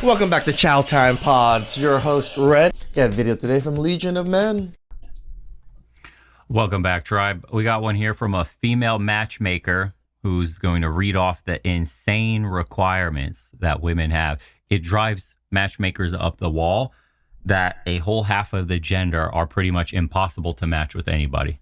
Welcome back to Chow Time Pods. Your host Red. Got a video today from Legion of Men. Welcome back, tribe. We got one here from a female matchmaker who's going to read off the insane requirements that women have. It drives matchmakers up the wall that a whole half of the gender are pretty much impossible to match with anybody.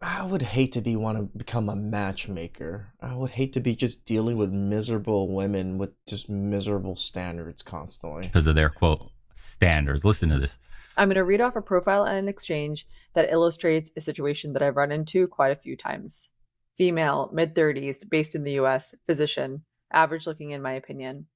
I would hate to want to become a matchmaker. I would hate to be just dealing with miserable women with just miserable standards constantly. Because of their, quote, standards. Listen to this. I'm going to read off a profile and an exchange that illustrates a situation that I've run into quite a few times. Female, mid-30s, based in the US, physician, average looking in my opinion.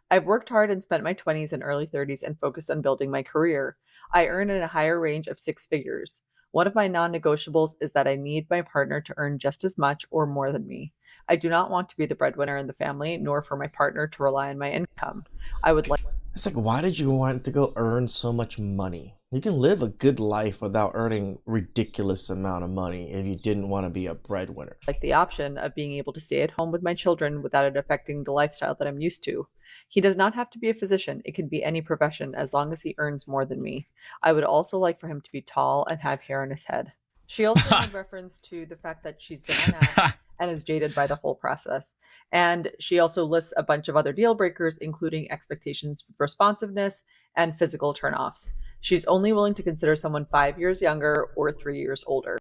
I've worked hard and spent my 20s and early 30s and focused on building my career. I earn in a higher range of 6 figures. One of my non-negotiables is that I need my partner to earn just as much or more than me. I do not want to be the breadwinner in the family, nor for my partner to rely on my income. I would like... It's like, why did you want to go earn so much money? You can live a good life without earning ridiculous amount of money if you didn't want to be a breadwinner. Like the option of being able to stay at home with my children without it affecting the lifestyle that I'm used to. He does not have to be a physician. It can be any profession as long as he earns more than me. I would also like for him to be tall and have hair on his head. She also made reference to the fact that she's been on apps and is jaded by the whole process. And she also lists a bunch of other deal breakers, including expectations of responsiveness and physical turnoffs. She's only willing to consider someone 5 years younger or 3 years older.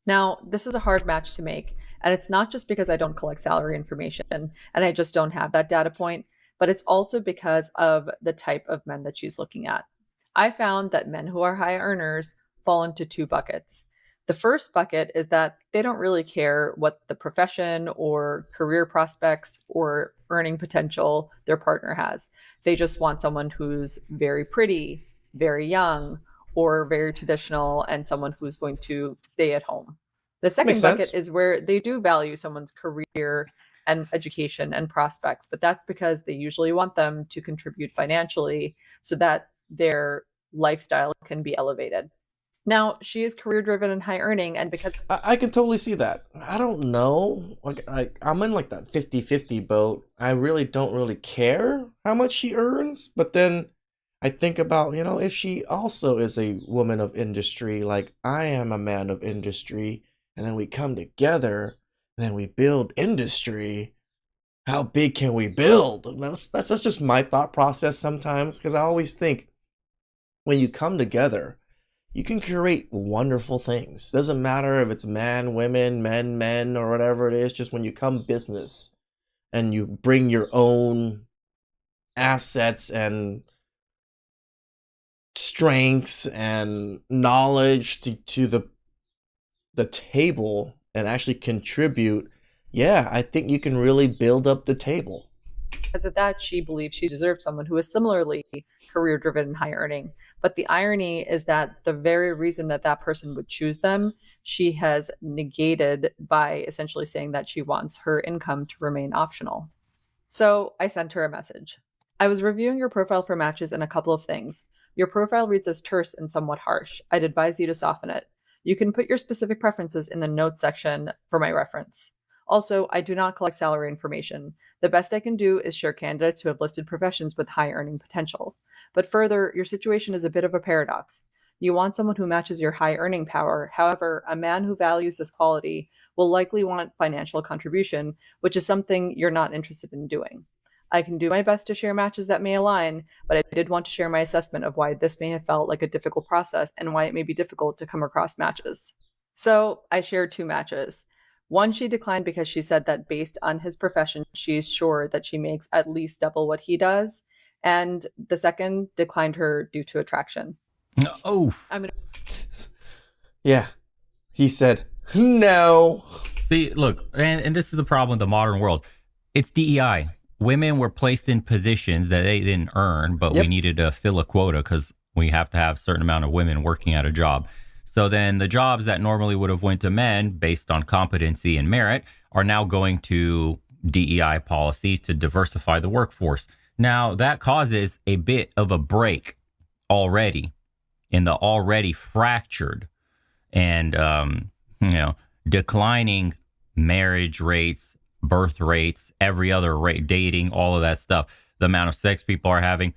Now, this is a hard match to make, and it's not just because I don't collect salary information and I just don't have that data point, but it's also because of the type of men that she's looking at. I found that men who are high earners fall into 2 buckets. The first bucket is that they don't really care what the profession or career prospects or earning potential their partner has. They just want someone who's very pretty, very young, or very traditional, and someone who's going to stay at home. The second bucket is where they do value someone's career and education and prospects, but that's because they usually want them to contribute financially so that their lifestyle can be elevated. Now, she is career driven and high earning, and because I can totally see that. I don't know. I'm in like that 50-50 boat. I really don't really care how much she earns, but then I think about, if she also is a woman of industry, like I am a man of industry, and then we come together, and then we build industry. How big can we build? That's just my thought process sometimes, because I always think when you come together, you can create wonderful things. Doesn't matter if it's man, women, men, or whatever it is. Just when you come business and you bring your own assets and strengths and knowledge to the table and actually contribute, yeah, I think you can really build up the table. Because of that, she believes she deserves someone who is similarly career-driven and high-earning. But the irony is that the very reason that that person would choose them, she has negated by essentially saying that she wants her income to remain optional. So I sent her a message. I was reviewing your profile for matches and a couple of things. Your profile reads as terse and somewhat harsh. I'd advise you to soften it. You can put your specific preferences in the notes section for my reference. Also, I do not collect salary information. The best I can do is share candidates who have listed professions with high earning potential. But further, your situation is a bit of a paradox. You want someone who matches your high earning power. However, a man who values this quality will likely want financial contribution, which is something you're not interested in doing. I can do my best to share matches that may align, but I did want to share my assessment of why this may have felt like a difficult process and why it may be difficult to come across matches. So I shared 2 matches. One she declined because she said that based on his profession, she's sure that she makes at least double what he does. And the second declined her due to attraction. Oh. Yeah. He said, no. See, look, and this is the problem with the modern world. It's DEI. Women were placed in positions that they didn't earn, but we needed to fill a quota because we have to have a certain amount of women working at a job. So then the jobs that normally would have went to men based on competency and merit are now going to DEI policies to diversify the workforce. Now that causes a bit of a break already in the already fractured and, declining marriage rates, birth rates, every other rate, dating, all of that stuff. the amount of sex people are having.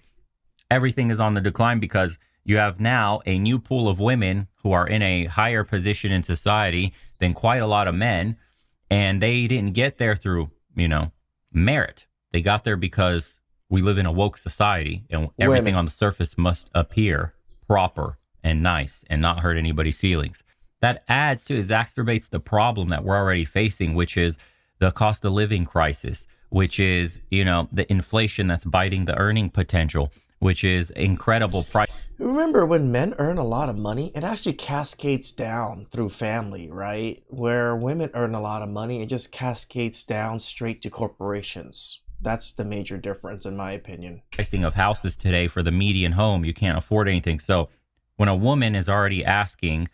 Everything is on the decline because you have now a new pool of women who are in a higher position in society than quite a lot of men. And they didn't get there through, merit. They got there because we live in a woke society and everything on the surface must appear proper and nice and not hurt anybody's feelings. That exacerbates the problem that we're already facing, which is the cost of living crisis, which is, the inflation that's biting the earning potential, which is incredible price. Remember, when men earn a lot of money, it actually cascades down through family, right? Where women earn a lot of money, it just cascades down straight to corporations. That's the major difference, in my opinion. Pricing of houses today for the median home, you can't afford anything. So when a woman is already asking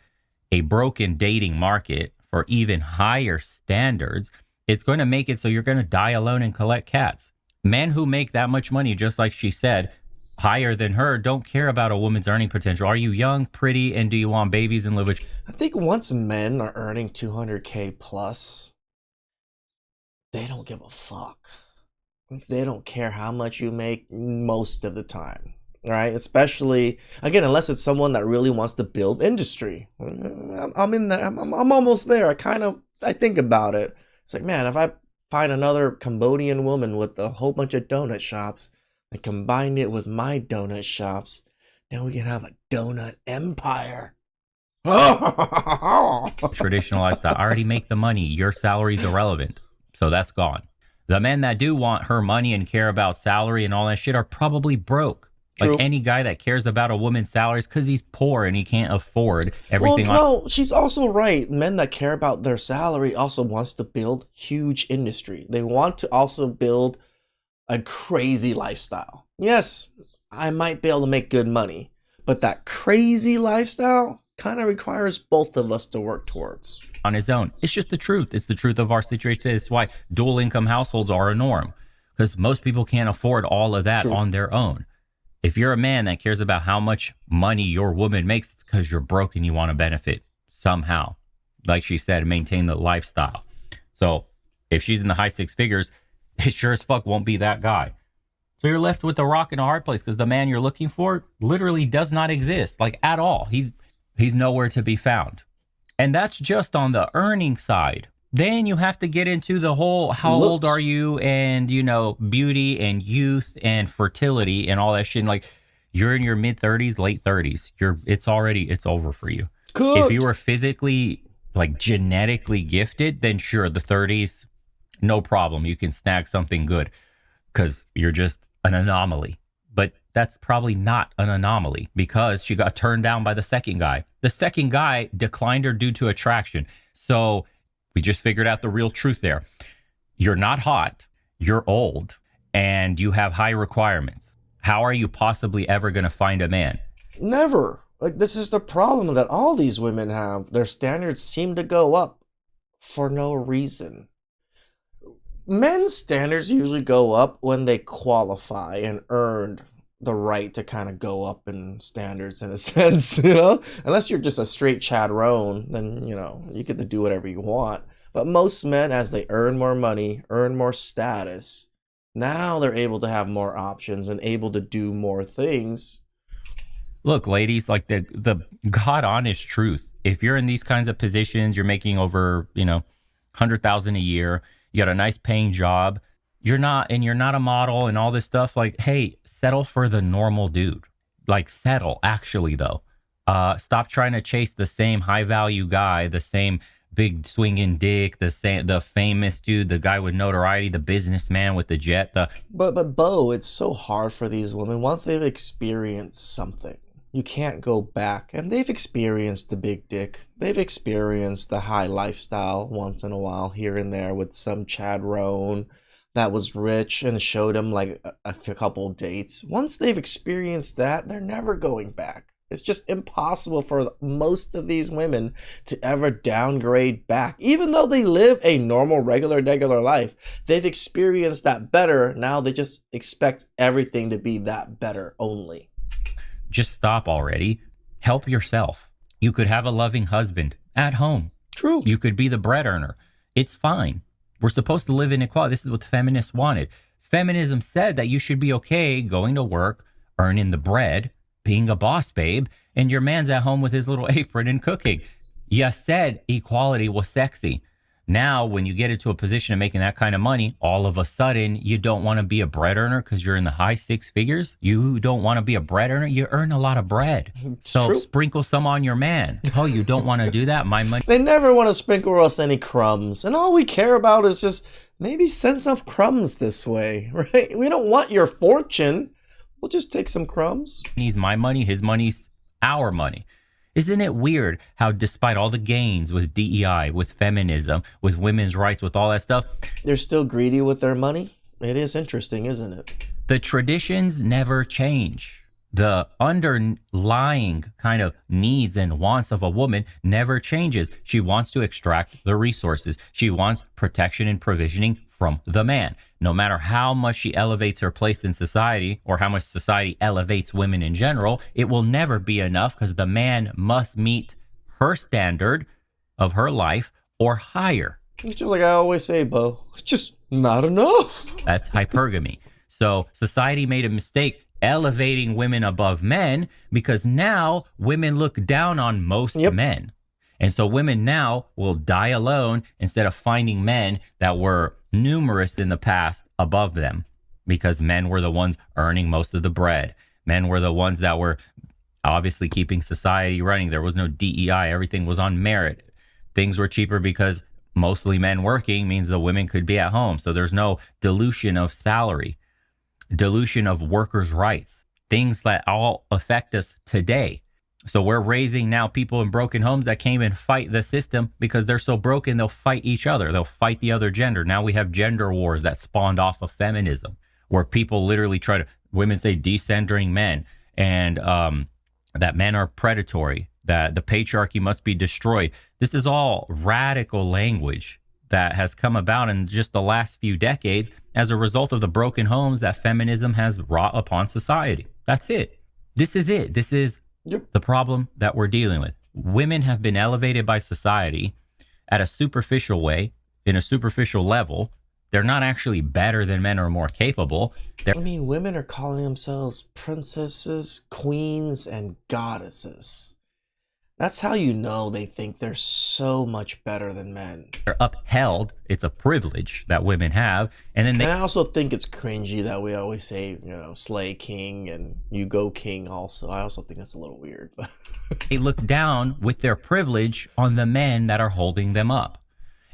a broken dating market for even higher standards, it's going to make it so you're going to die alone and collect cats. Men who make that much money, just like she said, higher than her, don't care about a woman's earning potential. Are you young, pretty, and do you want babies and live with? I think once men are earning 200K plus, they don't give a fuck. They don't care how much you make most of the time, right? Especially, again, unless it's someone that really wants to build industry. I'm in there. I'm almost there. I think about it. It's like, man, if I find another Cambodian woman with a whole bunch of donut shops and combine it with my donut shops, then we can have a donut empire. Traditional lifestyle. I already make the money. Your salary's irrelevant. So that's gone. The men that do want her money and care about salary and all that shit are probably broke. True. Like any guy that cares about a woman's salary is because he's poor and he can't afford everything. Well, no, she's also right. Men that care about their salary also wants to build huge industry. They want to also build a crazy lifestyle. Yes, I might be able to make good money, but that crazy lifestyle kind of requires both of us to work towards. On his own. It's just the truth. It's the truth of our situation. It's why dual income households are a norm, because most people can't afford all of that on their own. If you're a man that cares about how much money your woman makes, it's because you're broke and you want to benefit somehow. Like she said, maintain the lifestyle. So if she's in the high six figures, it sure as fuck won't be that guy. So you're left with a rock and a hard place because the man you're looking for literally does not exist, like at all. He's nowhere to be found. And that's just on the earning side. Then you have to get into the whole how old are you and, beauty and youth and fertility and all that shit. And like you're in your mid 30s, late 30s. It's over for you. Good. If you were physically, like genetically gifted, then sure, the 30s, no problem. You can snag something good because you're just an anomaly. But that's probably not an anomaly because she got turned down by the second guy. The second guy declined her due to attraction. So we just figured out the real truth there. You're not hot, you're old, and you have high requirements. How are you possibly ever going to find a man? Never. Like, this is the problem that all these women have. Their standards seem to go up for no reason. Men's standards usually go up when they qualify and earn the right to kind of go up in standards in a sense, unless you're just a straight Chad Roan, then, you get to do whatever you want. But most men, as they earn more money, earn more status, now they're able to have more options and able to do more things. Look, ladies, like the God honest truth. If you're in these kinds of positions, you're making over, $100,000 a year, you got a nice paying job, you're not a model and all this stuff, like, hey, settle for the normal dude. Like, settle, actually, though. Stop trying to chase the same high value guy, the same big swinging dick, the famous dude, the guy with notoriety, the businessman with the jet. But Bo, it's so hard for these women. Once they've experienced something, you can't go back. And they've experienced the big dick. They've experienced the high lifestyle once in a while, here and there, with some Chad Roan that was rich and showed them like a couple dates. Once they've experienced that, they're never going back. It's just impossible for most of these women to ever downgrade back. Even though they live a normal, regular life, they've experienced that better. Now they just expect everything to be that better only. Just stop already. Help yourself. You could have a loving husband at home. True. You could be the bread earner. It's fine. We're supposed to live in equality. This is what the feminists wanted. Feminism said that you should be okay going to work, earning the bread, being a boss babe, and your man's at home with his little apron and cooking. You said equality was sexy. Now, when you get into a position of making that kind of money, all of a sudden, you don't want to be a bread earner because you're in the high six figures. You don't want to be a bread earner. You earn a lot of bread. It's so true. sprinkle some on your man. Oh, you don't want to do that? My money. They never want to sprinkle us any crumbs. And all we care about is just maybe send some crumbs this way, right? We don't want your fortune. We'll just take some crumbs. He's my money. His money's our money. Isn't it weird how despite all the gains with DEI, with feminism, with women's rights, with all that stuff, They're still greedy with their money? It is interesting, isn't it? the traditions never change. The underlying kind of needs and wants of a woman never changes. She wants to extract the resources. She wants protection and provisioning from the man. No matter how much she elevates her place in society or how much society elevates women in general, it will never be enough because the man must meet her standard of her life or higher. It's just like I always say, Bo. It's just not enough. That's hypergamy. So society made a mistake elevating women above men because now women look down on most men. And so women now will die alone instead of finding men that were numerous in the past above them because men were the ones earning most of the bread. Men were the ones that were obviously keeping society running. There was no DEI. Everything was on merit. Things were cheaper because mostly men working means the women could be at home. So there's no dilution of salary, dilution of workers' rights, things that all affect us today. So we're raising now people in broken homes that came and fight the system because they're so broken, they'll fight each other. They'll fight the other gender. Now we have gender wars that spawned off of feminism, where people literally try to, women say decentering men and that men are predatory, that the patriarchy must be destroyed. This is all radical language that has come about in just the last few decades as a result of the broken homes that feminism has wrought upon society. That's it. This is it. This is the problem that we're dealing with. Women have been elevated by society at a superficial way, in a superficial level. They're not actually better than men or more capable. I mean, women are calling themselves princesses, queens, and goddesses. That's how you know they think they're so much better than men. They're upheld. It's a privilege that women have. And then And I also think it's cringy that we always say, you know, slay king and you go king also. I also think that's a little weird. But they look down with their privilege on the men that are holding them up.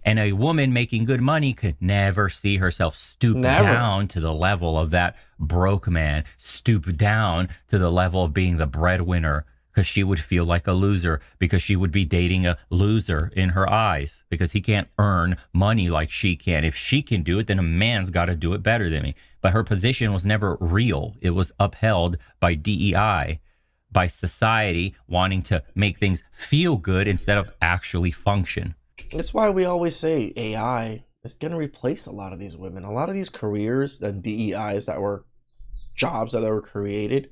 And a woman making good money could never see herself stoop down to the level of that broke man, stoop down to the level of being the breadwinner, because she would feel like a loser, because she would be dating a loser in her eyes, because he can't earn money like she can. If she can do it, then a man's got to do it better than me. But her position was never real. It was upheld by DEI, by society wanting to make things feel good instead of actually function. That's why we always say AI is going to replace a lot of these women. A lot of these careers and DEIs that were jobs that were created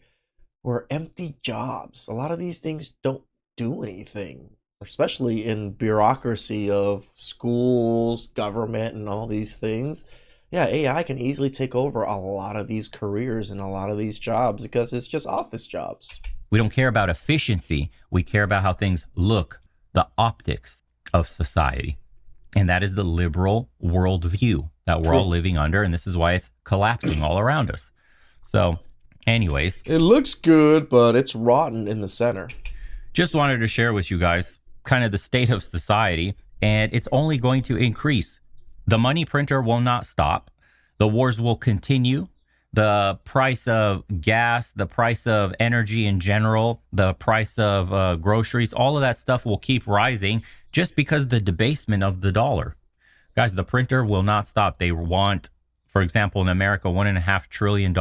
were empty jobs. A lot of these things don't do anything, especially in bureaucracy of schools, government, and all these things. Yeah, AI can easily take over a lot of these careers and a lot of these jobs because it's just office jobs. We don't care about efficiency. We care about how things look, the optics of society. And that is the liberal worldview that we're all living under. And this is why it's collapsing all around us. So anyways, it looks good, but it's rotten in the center. Just wanted to share with you guys kind of the state of society, and it's only going to increase. The money printer will not stop. The wars will continue. The price of gas, the price of energy in general, the price of groceries, all of that stuff will keep rising just because of the debasement of the dollar. Guys, the printer will not stop. They want, for example, in America, $1.5 trillion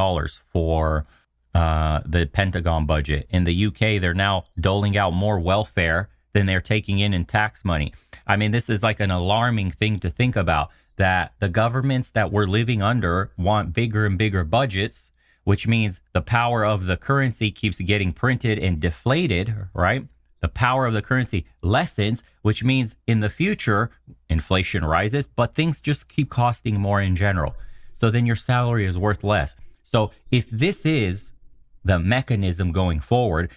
for the Pentagon budget. In the UK, they're now doling out more welfare than they're taking in tax money. I mean, this is like an alarming thing to think about, that the governments that we're living under want bigger and bigger budgets, which means the power of the currency keeps getting printed and deflated, right? The power of the currency lessens, which means in the future, inflation rises, but things just keep costing more in general. So then your salary is worth less. So if this is the mechanism going forward,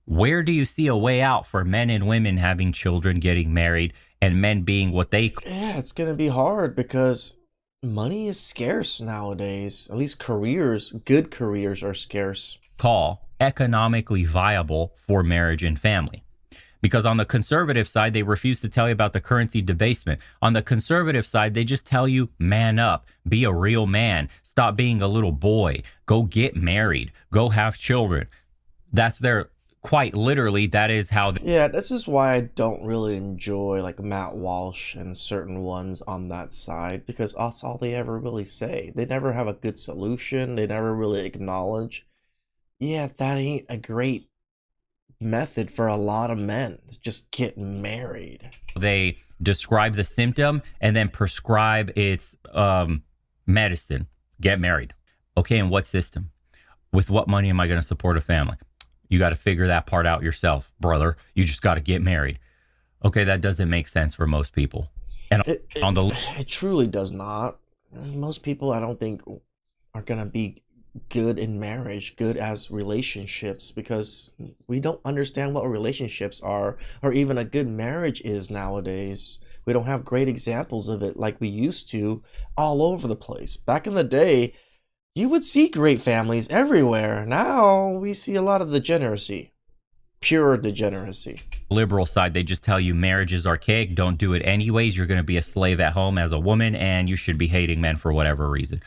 where do you see a way out for men and women having children, getting married, and men being what they Yeah, it's gonna be hard because money is scarce nowadays. At least careers, good careers are scarce. call economically viable for marriage and family? Because on the conservative side, they refuse to tell you about the currency debasement. On the conservative side, they just tell you, man up, be a real man, stop being a little boy, go get married, go have children. That's their, quite literally, that is how Yeah, this is why I don't really enjoy like Matt Walsh and certain ones on that side, because that's all they ever really say. They never have a good solution. They never really acknowledge, yeah, that ain't a great method for a lot of men. Just get married. they describe the symptom and then prescribe its medicine. Get married. Okay, in what system? With what money am I going to support a family? You got to figure that part out yourself, brother. You just got to get married. Okay, that doesn't make sense for most people. And on the It truly does not. Most people, I don't think, are gonna be good in marriage, good as relationships, because we don't understand what relationships are, or even a good marriage is nowadays. We don't have great examples of it like we used to all over the place. Back in the day, you would see great families everywhere. Now we see a lot of degeneracy, pure degeneracy. liberal side, they just tell you marriage is archaic. Don't do it anyways. You're going to be a slave at home as a woman, and you should be hating men for whatever reason.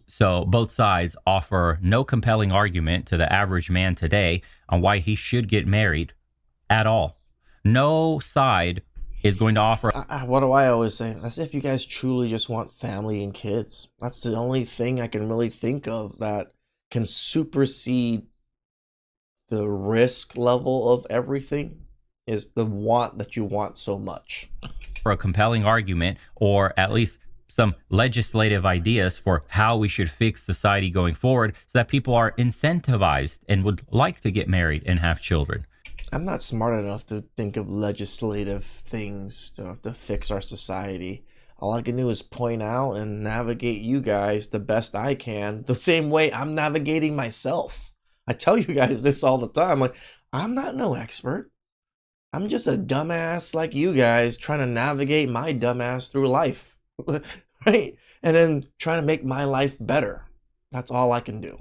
So both sides offer no compelling argument to the average man today on why he should get married at all. No side is going to offer. What do I always say? That's if you guys truly just want family and kids. That's the only thing I can really think of that can supersede the risk level of everything, is the want that you want so much. For a compelling argument, or at least some legislative ideas for how we should fix society going forward so that people are incentivized and would like to get married and have children. I'm not smart enough to think of legislative things to fix our society. All I can do is point out and navigate you guys the best I can, the same way I'm navigating myself. I tell you guys this all the time. Like, I'm not no expert. I'm just a dumbass like you guys trying to navigate my dumbass through life, right? And then trying to make my life better. That's all I can do.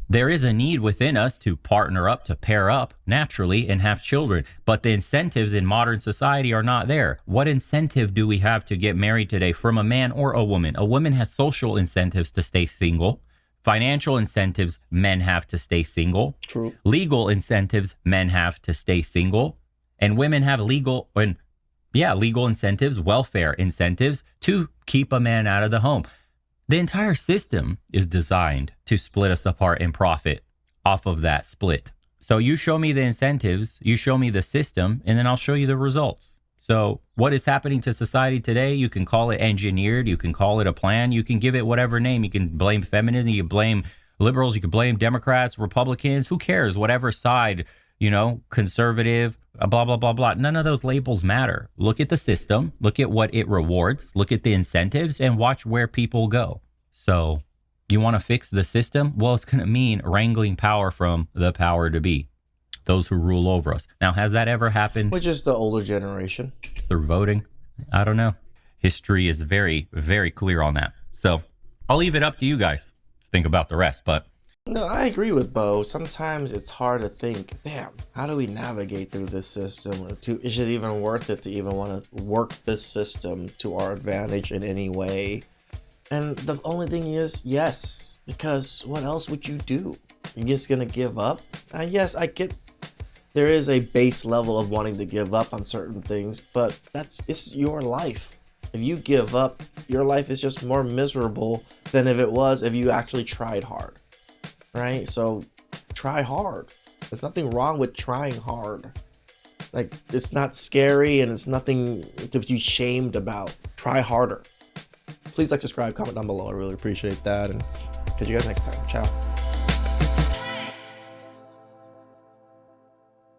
There is a need within us to partner up, to pair up naturally and have children, but the incentives in modern society are not there. What incentive do we have to get married today from a man or a woman? A woman has social incentives to stay single. Financial incentives, men have to stay single. True. Legal incentives, men have to stay single. And women have legal incentives, welfare incentives to keep a man out of the home. The entire system is designed to split us apart and profit off of that split. So you show me the incentives, you show me the system, and then I'll show you the results. So what is happening to society today, you can call it engineered, you can call it a plan, you can give it whatever name. You can blame feminism, you can blame liberals, you can blame Democrats, Republicans, who cares, whatever side, conservative, blah, blah, blah, blah. None of those labels matter. Look at the system, look at what it rewards, look at the incentives, and watch where people go. So you want to fix the system? Well, it's going to mean wrangling power from the power to be, those who rule over us. Now, has that ever happened? Which is the older generation. Through voting? I don't know. History is very, very clear on that. So I'll leave it up to you guys to think about the rest, but No, I agree with Bo. Sometimes it's hard to think, damn, how do we navigate through this system? Is it even worth it to even want to work this system to our advantage in any way? And the only thing is, yes, because what else would you do? You're just going to give up? Yes, I get there is a base level of wanting to give up on certain things, but it's your life. If you give up, your life is just more miserable than if you actually tried hard. Right? So try hard. There's nothing wrong with trying hard. Like, it's not scary and it's nothing to be shamed about. Try harder. Please like, subscribe, comment down below. I really appreciate that. And catch you guys next time. Ciao.